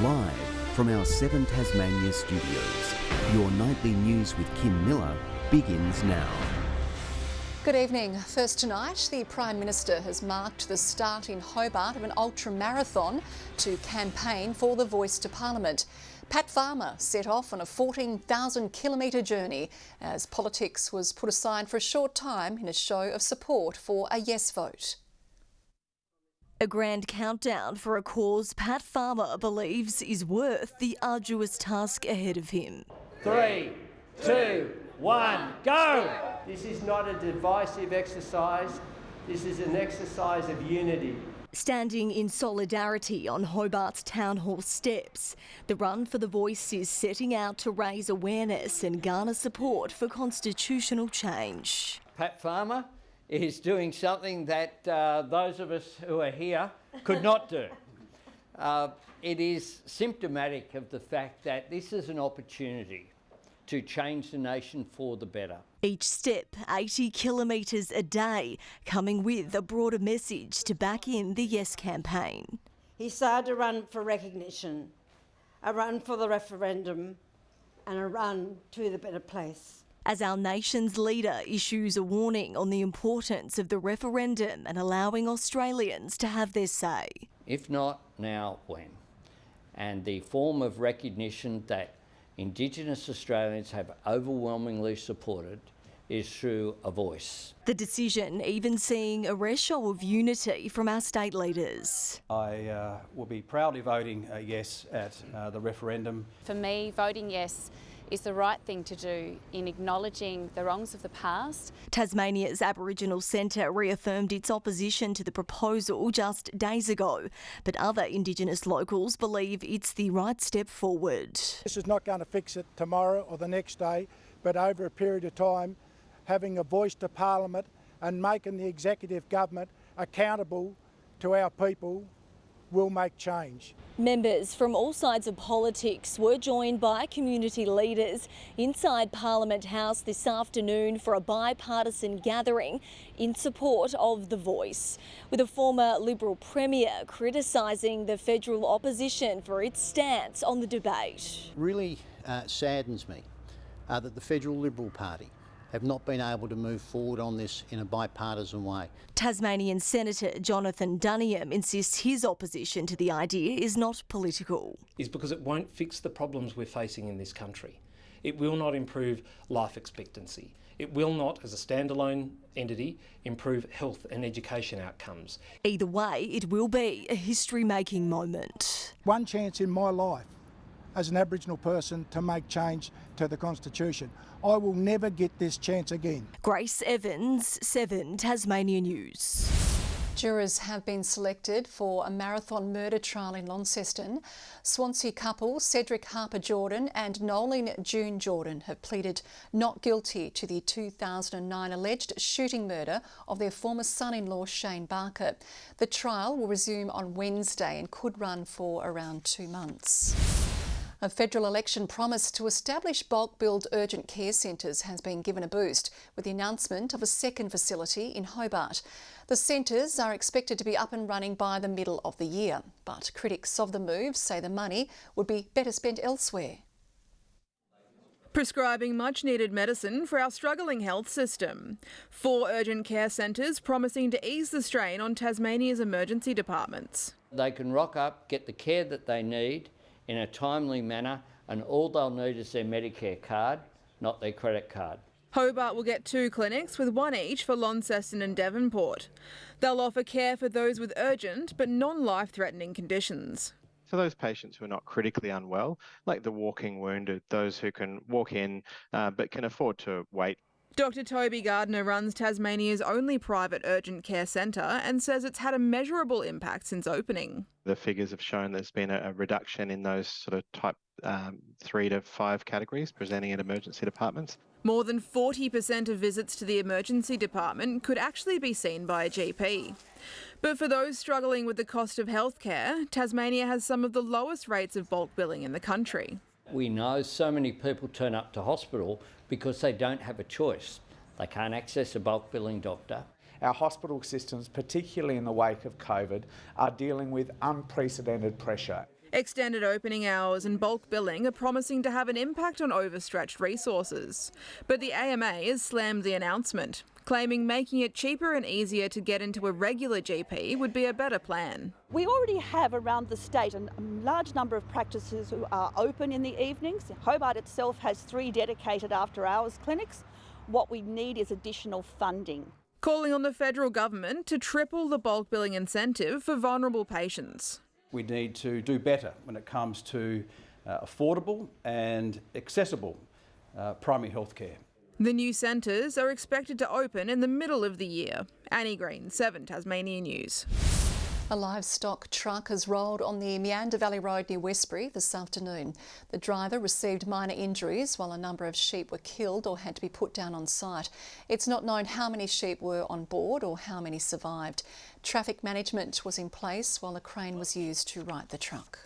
Live from our 7 Tasmania studios, your nightly news with Kim Miller begins now. Good evening. First tonight, the Prime Minister has marked the start in Hobart of an ultra-marathon to campaign for the voice to Parliament. Pat Farmer set off on a 14,000-kilometre journey as politics was put aside for a short time in a show of support for a yes vote. A grand countdown for a cause Pat Farmer believes is worth the arduous task ahead of him. 3, 2, 1, go! This is not a divisive exercise. This is an exercise of unity. Standing in solidarity on Hobart's Town Hall steps, the Run for the Voice is setting out to raise awareness and garner support for constitutional change. Pat Farmer is doing something that those of us who are here could not do. It is symptomatic of the fact that this is an opportunity to change the nation for the better. Each step 80 kilometres a day, coming with a broader message to back in the Yes campaign. He started a run for recognition, a run for the referendum and a run to the better place. As our nation's leader issues a warning on the importance of the referendum and allowing Australians to have their say. If not now, when? And the form of recognition that Indigenous Australians have overwhelmingly supported is through a voice. The decision even seeing a rare show of unity from our state leaders. I will be proudly voting yes at the referendum. For me, voting yes is the right thing to do in acknowledging the wrongs of the past. Tasmania's Aboriginal Centre reaffirmed its opposition to the proposal just days ago, but other Indigenous locals believe it's the right step forward. This is not going to fix it tomorrow or the next day, but over a period of time, having a voice to Parliament and making the executive government accountable to our people will make change. Members from all sides of politics were joined by community leaders inside Parliament House this afternoon for a bipartisan gathering in support of the voice, with a former Liberal Premier criticising the federal opposition for its stance on the debate. Really saddens me that the federal Liberal Party have not been able to move forward on this in a bipartisan way. Tasmanian Senator Jonathan Duniam insists his opposition to the idea is not political. Is because it won't fix the problems we're facing in this country. It will not improve life expectancy. It will not, as a standalone entity, improve health and education outcomes. Either way, it will be a history-making moment. One chance in my life as an Aboriginal person to make change to the Constitution. I will never get this chance again. Grace Evans, 7 Tasmania News. Jurors have been selected for a marathon murder trial in Launceston. Swansea couple Cedric Harper-Jordan and Nolan June Jordan have pleaded not guilty to the 2009 alleged shooting murder of their former son-in-law Shane Barker. The trial will resume on Wednesday and could run for around 2 months. A federal election promise to establish bulk-billed urgent care centres has been given a boost with the announcement of a second facility in Hobart. The centres are expected to be up and running by the middle of the year, but critics of the move say the money would be better spent elsewhere. Prescribing much-needed medicine for our struggling health system. 4 urgent care centres promising to ease the strain on Tasmania's emergency departments. They can rock up, get the care that they need in a timely manner, and all they'll need is their Medicare card, not their credit card. Hobart will get 2 clinics, with 1 each for Launceston and Devonport. They'll offer care for those with urgent but non-life-threatening conditions. For those patients who are not critically unwell, like the walking wounded, those who can walk in but can afford to wait. Dr Toby Gardner runs Tasmania's only private urgent care centre and says it's had a measurable impact since opening. The figures have shown there's been a reduction in those sort of type 3 to 5 categories presenting at emergency departments. More than 40% of visits to the emergency department could actually be seen by a GP. But for those struggling with the cost of healthcare, Tasmania has some of the lowest rates of bulk billing in the country. We know so many people turn up to hospital because they don't have a choice. They can't access a bulk billing doctor. Our hospital systems, particularly in the wake of COVID, are dealing with unprecedented pressure. Extended opening hours and bulk billing are promising to have an impact on overstretched resources. But the AMA has slammed the announcement, claiming making it cheaper and easier to get into a regular GP would be a better plan. We already have around the state a large number of practices who are open in the evenings. Hobart itself has 3 dedicated after-hours clinics. What we need is additional funding. Calling on the federal government to triple the bulk billing incentive for vulnerable patients. We need to do better when it comes to affordable and accessible primary health care. The new centres are expected to open in the middle of the year. Annie Green, 7 Tasmania News. A livestock truck has rolled on the Meander Valley Road near Westbury this afternoon. The driver received minor injuries while a number of sheep were killed or had to be put down on site. It's not known how many sheep were on board or how many survived. Traffic management was in place while a crane was used to right the truck.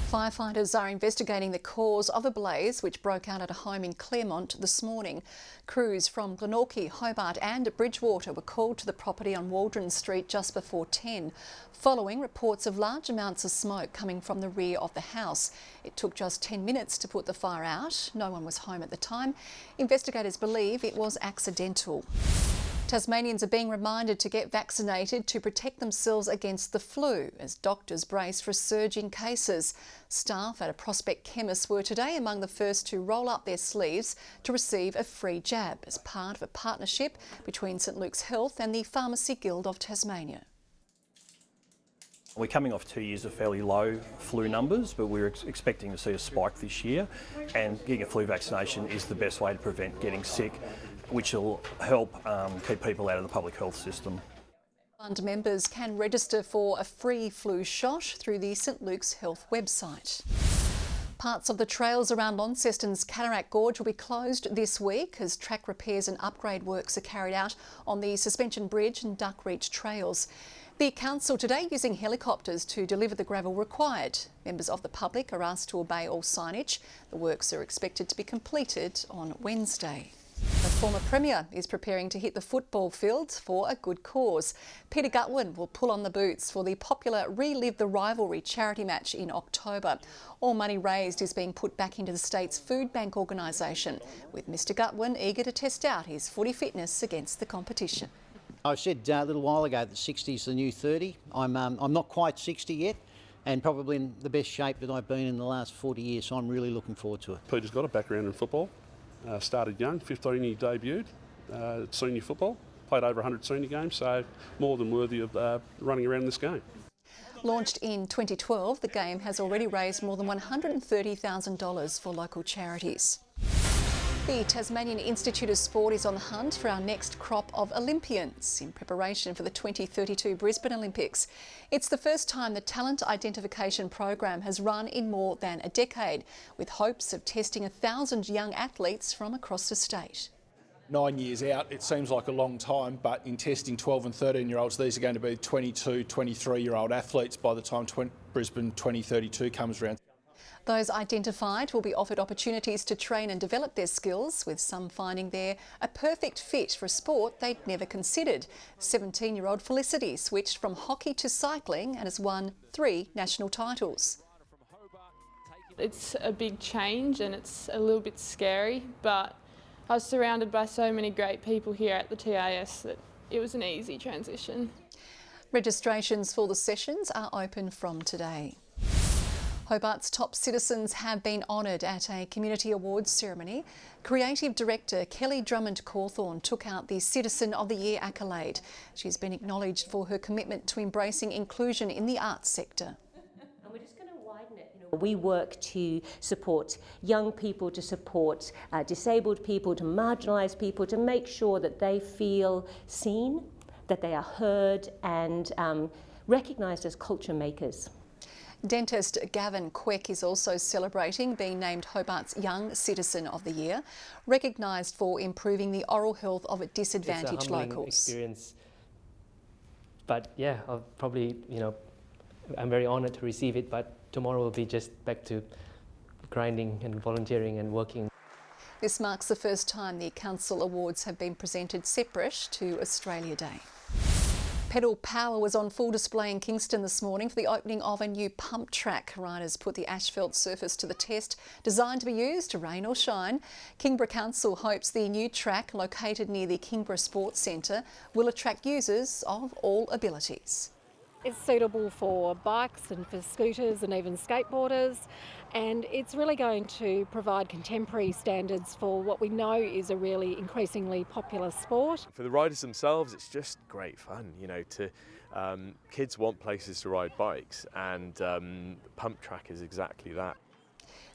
Firefighters are investigating the cause of a blaze which broke out at a home in Claremont this morning. Crews from Glenorchy, Hobart and Bridgewater were called to the property on Waldron Street just before 10, following reports of large amounts of smoke coming from the rear of the house. It took just 10 minutes to put the fire out. No one was home at the time. Investigators believe it was accidental. Tasmanians are being reminded to get vaccinated to protect themselves against the flu as doctors brace for a surge in cases. Staff at a Prospect chemist were today among the first to roll up their sleeves to receive a free jab as part of a partnership between St Luke's Health and the Pharmacy Guild of Tasmania. We're coming off 2 years of fairly low flu numbers, but we're expecting to see a spike this year, and getting a flu vaccination is the best way to prevent getting sick, which will help keep people out of the public health system. Fund members can register for a free flu shot through the St Luke's Health website. Parts of the trails around Launceston's Cataract Gorge will be closed this week as track repairs and upgrade works are carried out on the Suspension Bridge and Duck Reach trails. The council today using helicopters to deliver the gravel required. Members of the public are asked to obey all signage. The works are expected to be completed on Wednesday. The former Premier is preparing to hit the football field for a good cause. Peter Gutwin will pull on the boots for the popular Relive the Rivalry charity match in October. All money raised is being put back into the state's food bank organisation, with Mr Gutwin eager to test out his footy fitness against the competition. I said a little while ago that 60 is the new 30. I'm not quite 60 yet, and probably in the best shape that I've been in the last 40 years, so I'm really looking forward to it. Peter's got a background in football. Started young, 15 he debuted, senior football, played over 100 senior games, so more than worthy of running around this game. Launched in 2012, the game has already raised more than $130,000 for local charities. The Tasmanian Institute of Sport is on the hunt for our next crop of Olympians in preparation for the 2032 Brisbane Olympics. It's the first time the talent identification program has run in more than a decade, with hopes of testing 1,000 young athletes from across the state. 9 years out, it seems like a long time, but in testing 12 and 13-year-olds, these are going to be 22, 23-year-old athletes by the time Brisbane 2032 comes around. Those identified will be offered opportunities to train and develop their skills, with some finding they're a perfect fit for a sport they'd never considered. 17-year-old Felicity switched from hockey to cycling and has won 3 national titles. It's a big change and it's a little bit scary, but I was surrounded by so many great people here at the TIS that it was an easy transition. Registrations for the sessions are open from today. Hobart's top citizens have been honoured at a community awards ceremony. Creative director Kelly Drummond-Cawthorne took out the Citizen of the Year accolade. She's been acknowledged for her commitment to embracing inclusion in the arts sector. And we're just going to widen it. We work to support young people, to support disabled people, to marginalised people, to make sure that they feel seen, that they are heard and recognised as culture makers. Dentist Gavin Queck is also celebrating being named Hobart's Young Citizen of the Year, recognised for improving the oral health of disadvantaged it's a humbling locals. Experience. But yeah, I'll probably, I'm very honoured to receive it, but tomorrow will be just back to grinding and volunteering and working. This marks the first time the Council Awards have been presented separate to Australia Day. Pedal power was on full display in Kingston this morning for the opening of a new pump track. Riders put the asphalt surface to the test, designed to be used rain or shine. Kingborough Council hopes the new track, located near the Kingborough Sports Centre, will attract users of all abilities. It's suitable for bikes and for scooters and even skateboarders, and it's really going to provide contemporary standards for what we know is a really increasingly popular sport. For the riders themselves, it's just great fun, kids want places to ride bikes, and pump track is exactly that.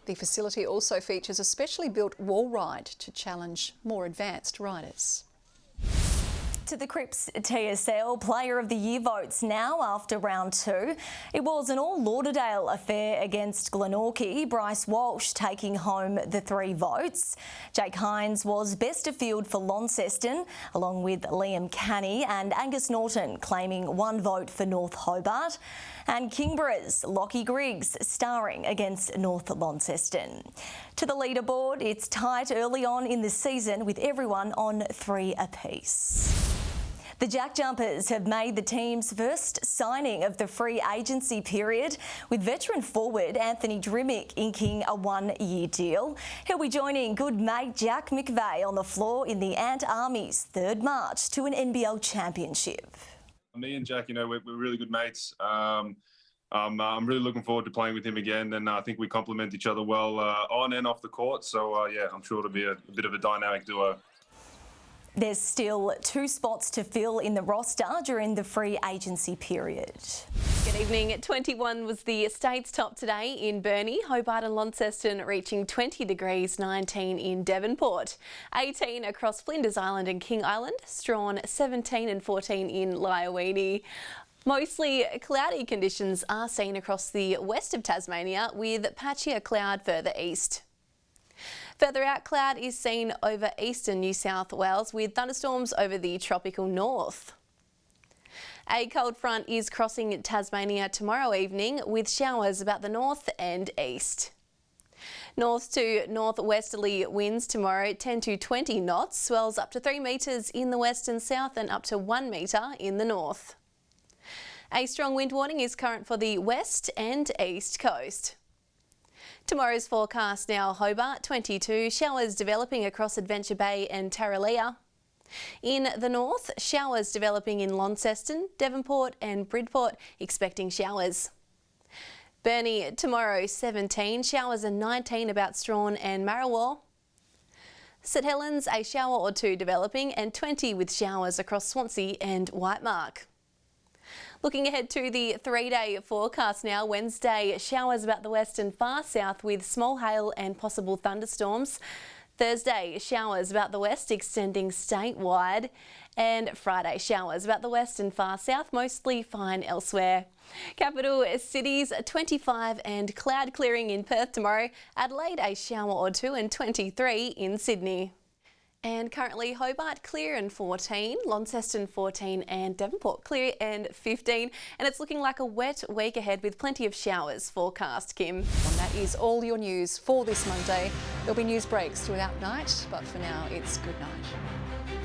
The facility also features a specially built wall ride to challenge more advanced riders. To the Crips TSL Player of the Year votes now after round 2. It was an all Lauderdale affair against Glenorchy, Bryce Walsh taking home the 3 votes. Jake Hines was best of field for Launceston, along with Liam Canny, and Angus Norton claiming 1 vote for North Hobart. And Kingborough's Lockie Griggs starring against North Launceston. To the leaderboard, it's tight early on in the season with everyone on 3 apiece. The Jack Jumpers have made the team's first signing of the free agency period, with veteran forward Anthony Drmic inking a 1-year deal. He'll be joining good mate Jack McVeigh on the floor in the Ant Army's 3rd march to an NBL championship. Me and Jack, we're really good mates. I'm really looking forward to playing with him again, and I think we complement each other well on and off the court. So, I'm sure it'll be a bit of a dynamic duo. There's still 2 spots to fill in the roster during the free agency period. Good evening. 21 was the state's top today in Burnie, Hobart and Launceston reaching 20 degrees, 19 in Devonport, 18 across Flinders Island and King Island, Strawn 17 and 14 in Liaweenie. Mostly cloudy conditions are seen across the west of Tasmania, with patchier cloud further east. Further out, cloud is seen over eastern New South Wales with thunderstorms over the tropical north. A cold front is crossing Tasmania tomorrow evening with showers about the north and east. North to northwesterly winds tomorrow 10 to 20 knots, swells up to 3 metres in the west and south and up to 1 metre in the north. A strong wind warning is current for the west and east coast. Tomorrow's forecast now: Hobart 22, showers developing across Adventure Bay and Tarraleah. In the north, showers developing in Launceston, Devonport and Bridport, expecting showers. Burnie tomorrow 17, showers and 19 about Strawn and Marrawar. St Helens, a shower or 2 developing and 20 with showers across Swansea and Whitemark. Looking ahead to the 3-day forecast now: Wednesday, showers about the west and far south with small hail and possible thunderstorms. Thursday, showers about the west extending statewide. And Friday, showers about the west and far south, mostly fine elsewhere. Capital cities 25 and cloud clearing in Perth tomorrow. Adelaide, a shower or 2 and 23 in Sydney. And currently Hobart clear and 14, Launceston 14 and Devonport clear and 15. And it's looking like a wet week ahead with plenty of showers forecast, Kim. And that is all your news for this Monday. There'll be news breaks throughout night, but for now it's good night.